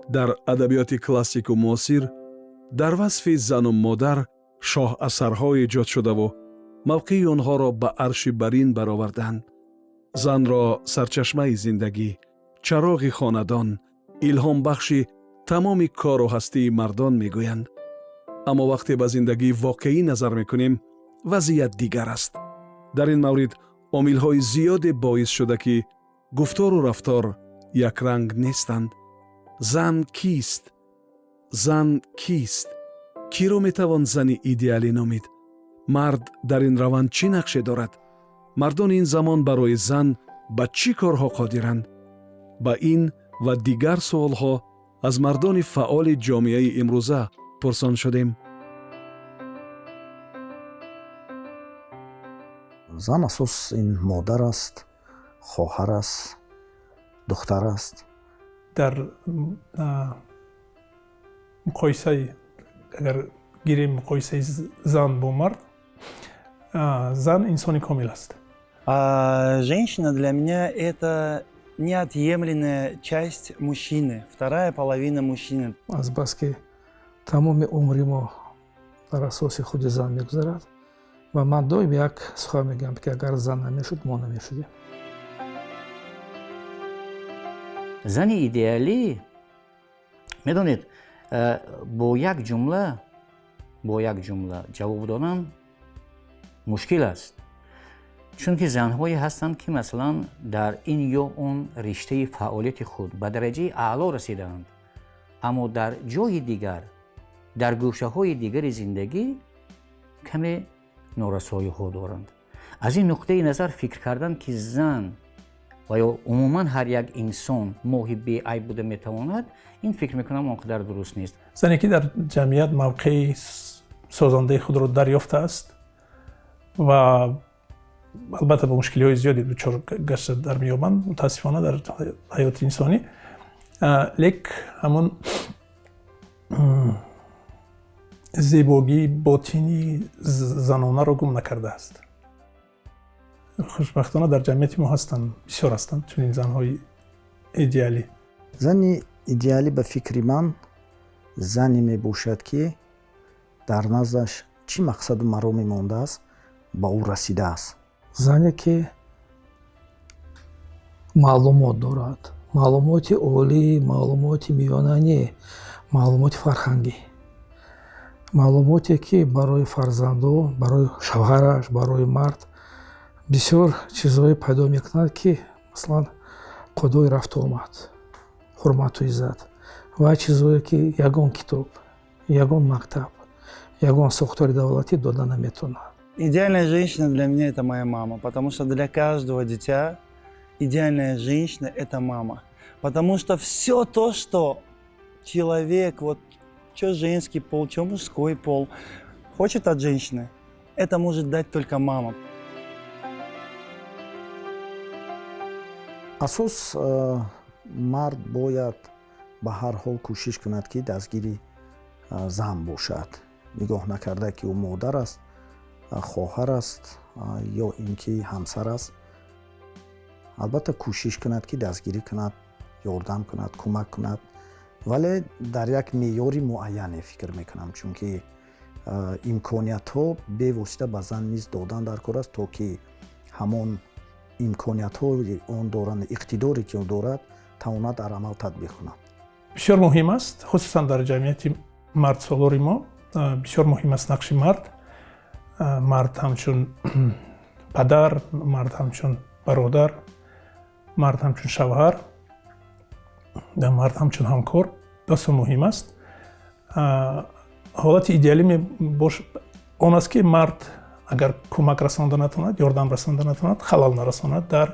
дар адабиёти классику муосир дар васфи зану модар шоҳасарҳо эҷод шудаву мавқеи онҳоро ба арши барин бароварданд. занро сарчашмаи зиндагӣ, чароғи хонадон, илҳомбахши тамоми кору ҳастии мардон мегӯянд. аммо вақте ба зиндагии воқеӣ назар мекунем, вазъият дигар аст. дар ин маврид омилҳои зиёде боис шуда ки гуфтору рафтор якранг нестанд. зан кист? зан кист? киро метавон зани идеалӣ номид? мард дар ин раванд чӣ нақше дорад? мардони ин замон барои зан ба чӣ корҳо қодиранд? ба ин ва дигар суолҳо аз мардони фаъоли ҷомеаи имрӯза пурсон шудем. зан асос ин модар аст, хоҳар аст, духтар аст. дар муқоисаи агар гирем муқоисаи зан бо мард, зан инсони комил аст. Женщина для меня это неотъемлемая часть мужчины, вторая половина мужчины. Азбаски тамоми умри мо дар асоси худи зан мегузарад ва ман доим як сухан мегӯям ки агар зан намешуд мо намешудем. зани идеалӣ медонед, бо як ҷумла ҷавоб додан мушкил аст. чунки занҳое ҳастанд ки масалан дар ин ё он риштаи фаъолияти худ ба дараҷаи аъло расидаанд, аммо дар ҷойи дигар, дар гӯшаҳои дигари зиндагӣ каме норасоиҳо доранд. аз ин нуқтаи назар фикр кардан ки зан ва ё умуман ҳар як инсон моҳи беайб буда метавонад, ин фикр мекунам он қадар дуруст нест. зане ки дар ҷамъият мавқеи созандаи худро дарёфтааст ва албатта ба мушкилиҳои зиёде дучор гашта дар меёбанд, мутаассифона дар ҳаёти инсонӣ, лек ҳамон зебогии ботинии занонаро гум накардааст. хушбахтона дар ҷамъияти мо ҳастанд, бисёр ҳастанд чунин занҳои идеалӣ. зани идеалӣ ба фикри ман зане мебошад ки дар наздаш чӣ мақсаду мароме мондааст, ба ӯ расидааст. зане ки маълумот дорад, маълумоти олӣ, маълумоти миёнанӣ, маълумоти фарҳангӣ, маълумоте ки барои фарзанду, барои шавҳараш, барои мард бисёр чизҳое пайдо мекунад ки масалан қодои рафту омад, ҳурмату иззат ва чизҳое ки ягон китоб, ягон мактаб, ягон сохтори давлатӣ дода наметавонад. Идеальная женщина для меня это моя мама, потому что для каждого дитя идеальная женщина это мама. Потому что все то, что человек, вот что женский пол, что мужской пол хочет от женщины, это может дать только мама. асос мард бояд ба ҳар ҳол кӯшиш кунад ки дастгири зан бошад, нигоҳ накарда ки ӯ модар аст, хоҳар аст ё ин ки ҳамсар аст. албатта кӯшиш кунад ки дастгирӣ кунад, ёрдам кунад, кӯмак кунад, вале дар як меъёри муайяне фикр мекунам, чунки имкониятҳо бевосита ба зан низ додан дар кор аст, то ки ҳамон имкониятҳои он доранд, иқтидоре ки он дорад тавонад дар амал татбиқ кунад. бисёр муҳим аст, хусусан дар ҷамъияти мардсолори мо бисёр муҳим аст нақши мард. мард ҳамчун падар, мард ҳамчун бародар, мард ҳамчун шавҳар, мард ҳамчун ҳамкор бисёр муҳим аст. ҳолати идеалӣ он аст ки мард агар кӯмак расонда натавонад, ёрдам расонда натавонад, халал нарасонад дар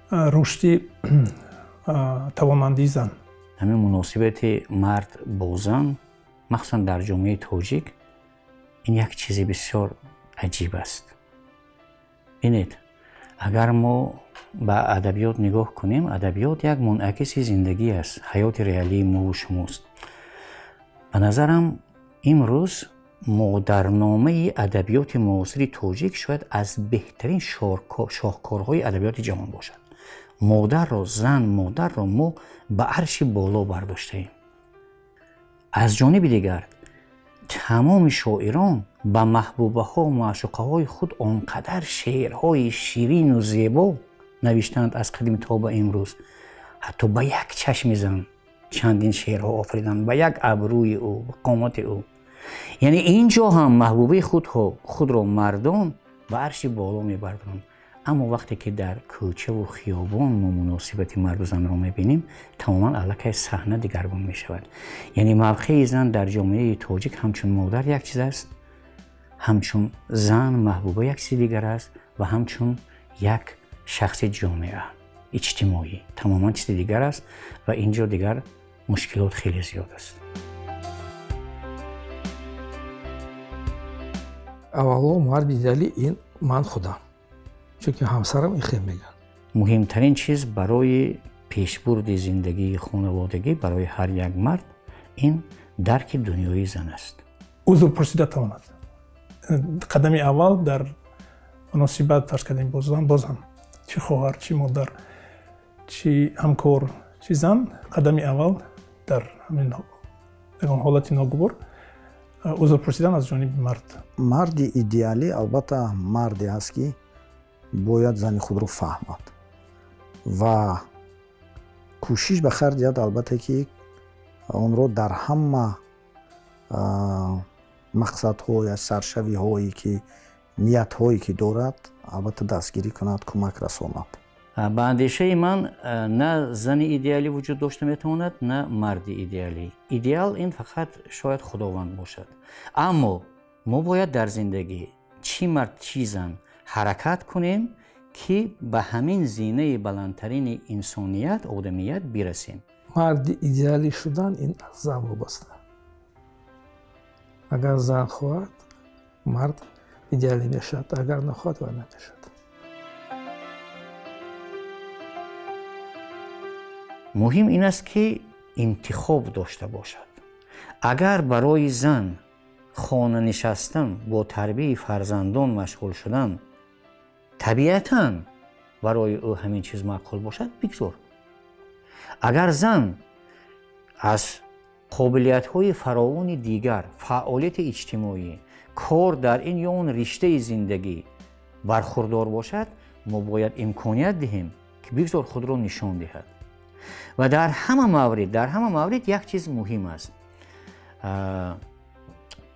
рушди тавонмандии зан. ҳамин муносибати мард бо зан, махсусан дар ҷомеаи тоҷик, ин як чизи бисёр аҷиб аст. бинед, агар мо ба адабиёт нигоҳ кунем, адабиёт як мунъакиси зиндагӣ аст, ҳаёти реалии мову шумост. ба назарам имрӯз модарномаи адабиёти муосири тоҷик шояд аз беҳтарин шоҳкорҳои адабиёти ҷаҳон бошад. модарро мо ба арши боло бардоштаем. аз ҷониби дигар тамоми шоирон ба маҳбубаҳо ва маъшуқаҳои худ он қадар шеърҳои ширину зебо навиштанд аз қадим то ба имрӯз. ҳатто ба як чашми зан чандин шеърҳо офриданд, ба як абрӯи ӯ, ба қомати ӯ. яъне ин ҷо ҳам маҳбубаи худро мардон ба арши боло мебардоранд. аммо вақте ки дар кӯчаву хиёбон мо муносибати марду занро мебинем, тамоман аллакай саҳна дигаргун мешавад. яъне мавқеи зан дар ҷомеаи тоҷик ҳамчун модар як чиз аст, ҳамчун зан маҳбуба як чизи дигар аст ва ҳамчун як шахси ҷомеа иҷтимоӣ тамоман чизи дигар аст ва ин ҷо дигар мушкилот хеле зиёд аст. аввало марди идеалӣ ин ман худам, чунки ҳамсарам ин хел мегӯяд. муҳимтарин чиз барои пешбурди зиндагии хонаводагӣ барои ҳар як мард ин дарки дунёи зан аст. узр пурсида тавонад. қадами аввал дар муносибат фарз кардем бо зан, боз ҳам чӣ хоҳар, чӣ модар, чӣ ҳамкор, чӣ зан, қадами аввал дар ҳамин ягон ҳолати ногувор узр пурсидан аз ҷониби мард. марди идеалӣ албатта марде аст ки бояд зани худро фаҳмад ва кӯшиш ба харҷ диҳад, албатта ки онро дар ҳама мақсадҳо я саршавиҳое ки ниятҳое ки дорад албатта дастгирӣ кунад, кӯмак расонад. ба андешаи ман на зани идеалӣ вуҷуд дошта метавонад, на марди идеалӣ. идеал ин фақат шояд худованд бошад. аммо мо бояд дар зиндагӣ чӣ мард чӣ зан ҳаракат кунем ки ба ҳамин зинаи баландтарини инсоният, одамият бирасем. марди идеалӣ шудан ин аз зан вобаста. агар зан хоҳад, мард идеалӣ мешавад, агар нахоҳад, вай намешавад. муҳим ин аст ки интихоб дошта бошад. агар барои зан хона нишастан бо тарбияи фарзандон машғул шудан табиатан барои ӯ ҳамин чиз маъқул бошад, бигзор. агар зан аз қобилиятҳои фаровони дигар, фаъолияти иҷтимоӣ, кор дар ин ё он риштаи зиндагӣ бархурдор бошад, мо бояд имконият диҳем ки бигзор худро нишон диҳад. ва дар ҳама маврид як чиз муҳим аст.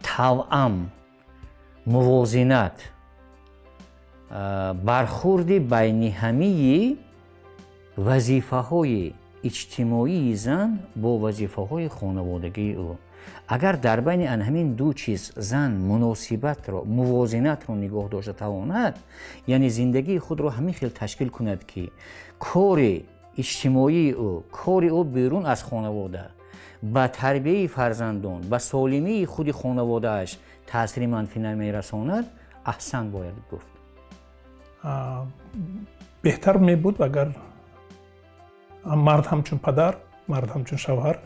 тавъам, мувозинат, бархурди байни ҳамаи вазифаҳои иҷтимоии зан бо вазифаҳои хонаводагии ӯ. агар дар байни ҳамин ду чиз зан муносибатро, мувозинатро нигоҳ дошта тавонад, яъне зиндагии худро ҳамин хел ташкил кунад ки кори иҷтимоии ӯ, кори ӯ берун аз хонавода ба тарбияи фарзандон, ба солимии худи хонаводааш таъсири манфӣ намерасонад, аҳсан бояд гуфт. беҳтар мебуд агар мард ҳамчун падар, мард ҳамчун шавҳар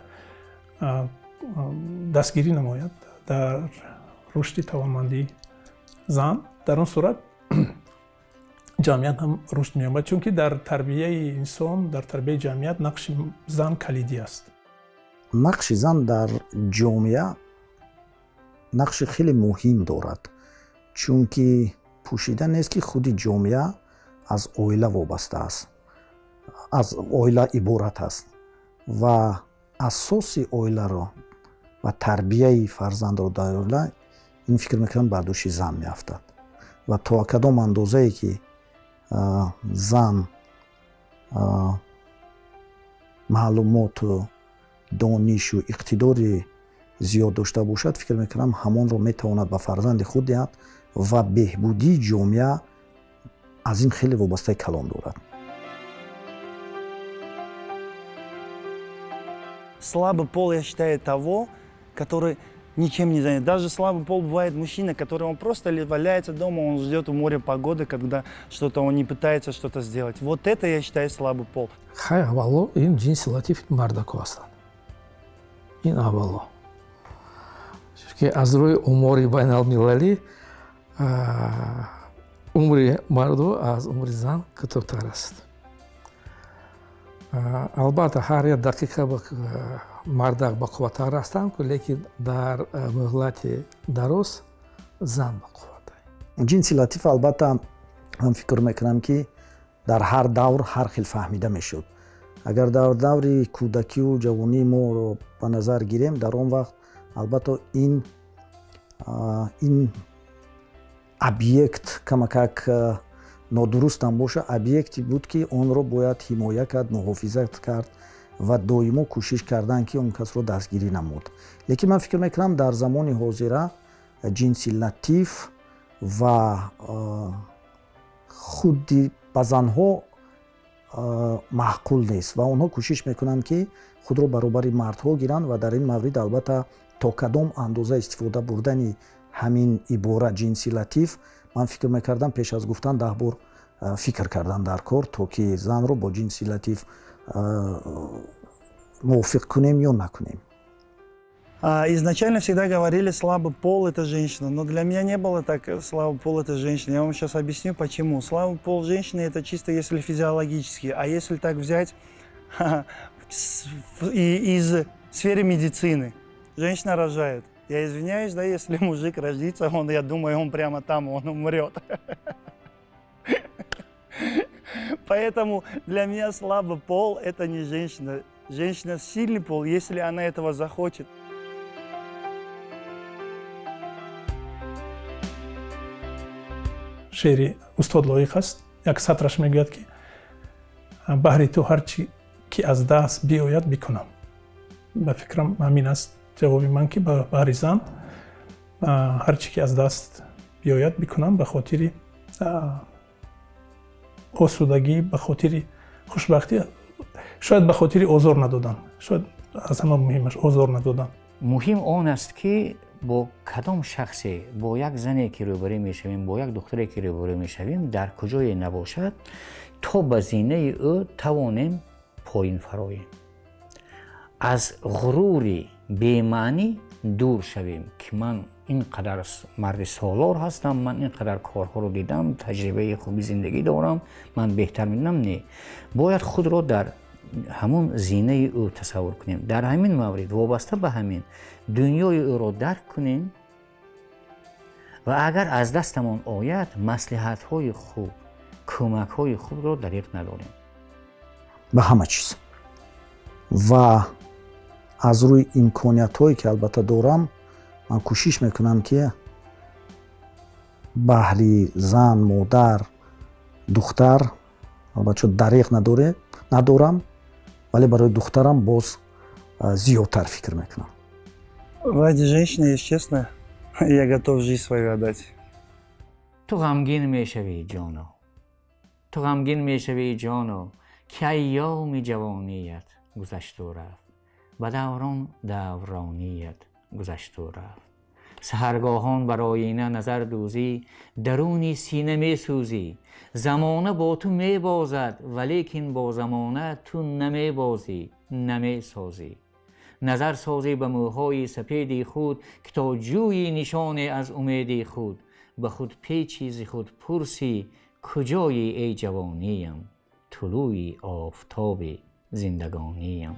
дастгирӣ намояд дар рушди тавонмандии зан. дар он сурат ҷамъият ҳам рушд меёбад, чунки дар тарбияи инсон, дар тарбияи ҷамъият нақши зан калидӣ аст. нақши зан дар ҷомеа нақши хеле муҳим дорад, чунки пӯшида нест ки худи ҷомеа аз оила вобаста аст, аз оила иборат аст ва асоси оиларо ва тарбияи фарзандро дар оила ин фикр мекунам бар дӯши зан меафтад ва то кадом андозае ки зан маълумоту донишу иқтидори зиёд дошта бошад, фикр мекунам ҳамонро метавонад ба фарзанди худ диҳад ва беҳбудии ҷомеа аз ин хеле вобастаи калон дорад. Слабый пол, я считаю, того, который ничем не занят. Даже слабый пол бывает мужчина, который он просто валяется дома, он ждет у моря погоды, когда что-то он не пытается что-то сделать. Вот это, я считаю, слабый пол. хай аввало ин ҷинси латифи мардако ҳастанд. ин аввало. чунки аз рӯи умори байналмилалӣ умри марду аз умри зан кӯтоҳтар аст. албатта ҳар як дақиқа мардак бақувваттар ҳастанд, лекин дар муҳлати дароз зан бақувваттар. ҷинси латиф албатта ман фикр мекунам ки дар ҳар давр ҳар хел фаҳмида мешуд. агар дар даври кӯдакию ҷавонии моро ба назар гирем, дар он вақт албатта ин объект камакак нодурустам боша, объекти буд ки онро бояд ҳимоя кард, муҳофизат кард ва доимо кӯшиш кардан ки он касро дастгирӣ намуд. лекин ман фикр мекунам дар замони ҳозира ҷинси латиф ва худи ба занҳо маъқул нест ва онҳо кӯшиш мекунанд ки худро баробари мардҳо гиранд ва дар ин маврид албатта то кадом андоза истифода бурдани ҳамин ибора ҷинси латиф, ман фикр мекардам пеш аз гуфтан 10 бор фикр кардан дар кор, то ки занро бо ҷинси латиф мувофиқ кунем ё накунем. Изначально всегда говорили, слабый пол – это женщина, но для меня не было так, слабый пол – это женщина. Я вам сейчас объясню, почему. Слабый пол женщины – это чисто если физиологически, а если так взять из сферы медицины. Женщина рожает. Я извиняюсь, да, если мужик родится, я думаю, он прямо там, он умрет. Поэтому для меня слабый пол – это не женщина. Женщина – сильный пол, если она этого захочет. шеъри устод лоиқ аст. Як сатраш мегӯяд ки баҳри ту ҳар чӣ ки аз даст биёяд бикунам. ба фикрам ҳамин аст ҷавоби ман ки ба баҳри зан ҳар чӣ ки аз даст биёяд бикунам ба хотири осудагӣ, ба хотири хушбахтӣ, шояд ба хотири озор надодан. Шояд аз ҳама муҳимаш озор надодан. муҳим он аст ки бо кадом шахсе, бо як зане ки рӯбарӣ мешавем, бо як духтаре ки рӯбарӣ мешавем, дар куҷое набошад, то ба зинаи ӯ тавонем поин фароем. аз ғурури бемаънӣ дур шавем ки ман ин қадар марди солор ҳастам, ман ин қадар корҳоро дидам, таҷрибаи хуби зиндагӣ дорам, ман беҳтар медонам. Не, бояд худро дар ҳамон зинаи ӯ тасаввур кунем. дар ҳамин маврид вобаста ба ҳамин дунёи ӯро дарк кунем ва агар аз дастамон ояд, маслиҳатҳои хуб, кӯмакҳои хубро дариқ надорем. ба ҳама чиз ва аз рӯи имкониятҳое ки албатта дорам, ман кӯшиш мекунам ки баҳри зан, модар, духтар, албатта дариқ надорам, вале барои духтарам боз зиёдтар фикр мекунам. Ради женщины, если честно, я готов жизнь свою отдать. ту ғамгин мешавӣ ҷоно, ту ғамгин мешавӣ ҷоно, ки айёми ҷавоният гузашту рафт, ба даврон давроният гузашту рафт. саҳаргоҳон бар оина назар дӯзӣ, даруни сина месӯзӣ. замона бо ту мебозад, валекин бо замона ту намебозӣ, намесозӣ. назар созӣ ба мӯҳои сапеди худ, ки то ҷӯyӣ нишоне аз умеди худ. ба худ печӣ зи худ пурсӣ, куҷоyӣ эй ҷавониям, тулӯи офтоби зиндагониям.